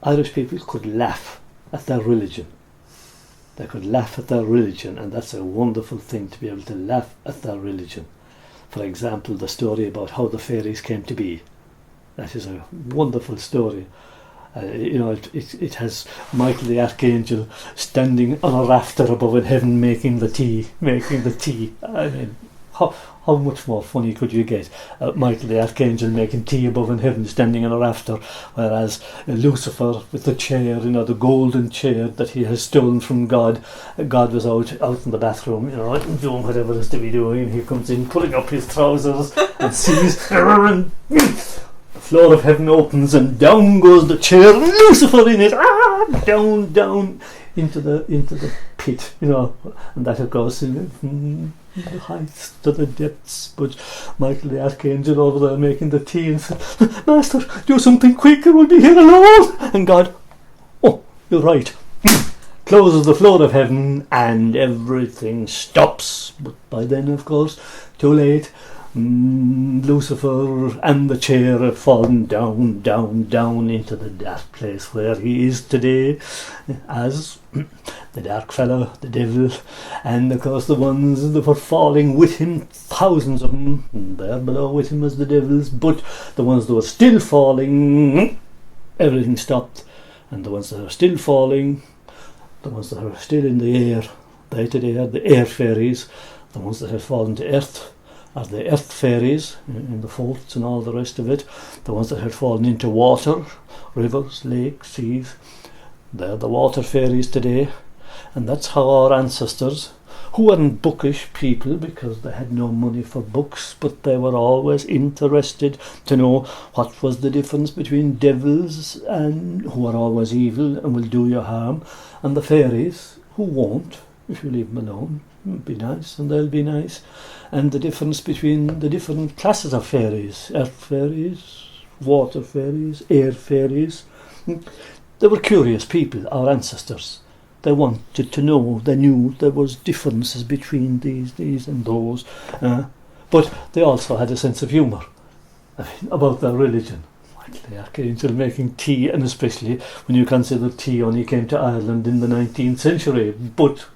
Irish people could laugh at their religion. They could laugh at their religion, and that's a wonderful thing, to be able to laugh at their religion. For example, the story about how the fairies came to be. That is a wonderful story. It has Michael the Archangel standing on a rafter above in heaven making the tea. I mean, how much more funny could you get? Michael the Archangel making tea above in heaven, standing on a rafter, whereas Lucifer with the chair, the golden chair that he has stolen from God. God was out in the bathroom, doing whatever is to be doing. He comes in, pulling up his trousers, and sees the floor of heaven opens, and down goes the chair, and Lucifer in it, down into the pit, and that of course from the heights to the depths. But Michael the Archangel over there making the tea and said, "Master, do something quick, or we'll be here alone." And God, "Oh, you're right," closes the floor of heaven and everything stops. But by then, of course, too late. Lucifer and the chair have fallen down into the dark place where he is today, as the dark fellow, the devil, and of course the ones that were falling with him, thousands of them, there below with him as the devils, but the ones that were still falling, everything stopped, and the ones that are still falling, the ones that are still in the air, they today are the air fairies. The ones that have fallen to earth are the earth fairies in the forts and all the rest of it. The ones that had fallen into water, rivers, lakes, seas, they're the water fairies today. And that's how our ancestors, who weren't bookish people because they had no money for books, but they were always interested to know what was the difference between devils, and who are always evil and will do you harm, and the fairies, who won't if you leave them alone. Be nice and they'll be nice. And the difference between the different classes of fairies: earth fairies, water fairies, air fairies. They were curious people, our ancestors. They wanted to know, they knew there was differences between these and those, but they also had a sense of humour about their religion. Like the Archangel making tea, and especially when you consider tea only came to Ireland in the 19th century, but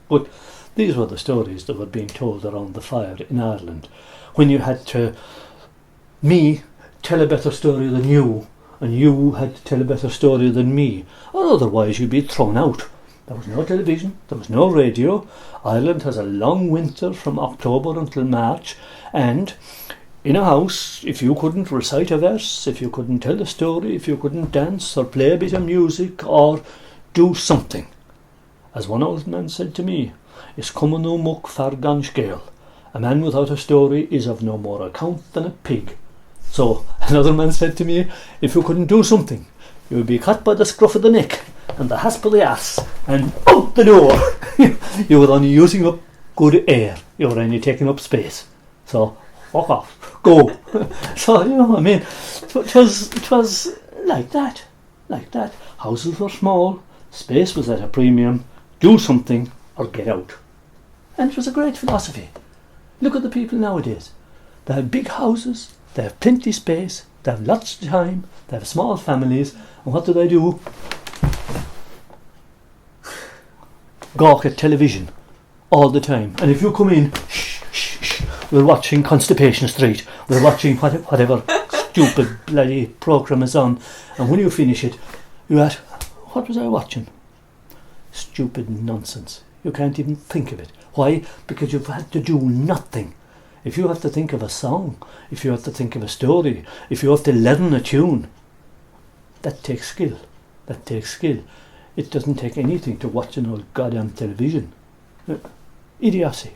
these were the stories that were being told around the fire in Ireland. When you had to, tell a better story than you, and you had to tell a better story than me, or otherwise you'd be thrown out. There was no television, there was no radio. Ireland has a long winter from October until March, and in a house, if you couldn't recite a verse, if you couldn't tell a story, if you couldn't dance or play a bit of music or do something, as one old man said to me, "Is cuma no muck far gan scale. A man without a story is of no more account than a pig." So another man said to me, if you couldn't do something, you would be caught by the scruff of the neck and the hasp of the ass and out the door. You were only using up good air, you were only taking up space. So fuck off, go. So it was like that. Houses were small, space was at a premium. Do something or get out. And it was a great philosophy. Look at the people nowadays. They have big houses, they have plenty of space, they have lots of time, they have small families, and what do? Gawk at television all the time. And if you come in, shh, we're watching Constipation Street, we're watching whatever stupid bloody programme is on, and when you finish it, you're at, what was I watching? Stupid nonsense. You can't even think of it. Why? Because you've had to do nothing. If you have to think of a song, if you have to think of a story, if you have to learn a tune, that takes skill. It doesn't take anything to watch an old goddamn television. Idiocy.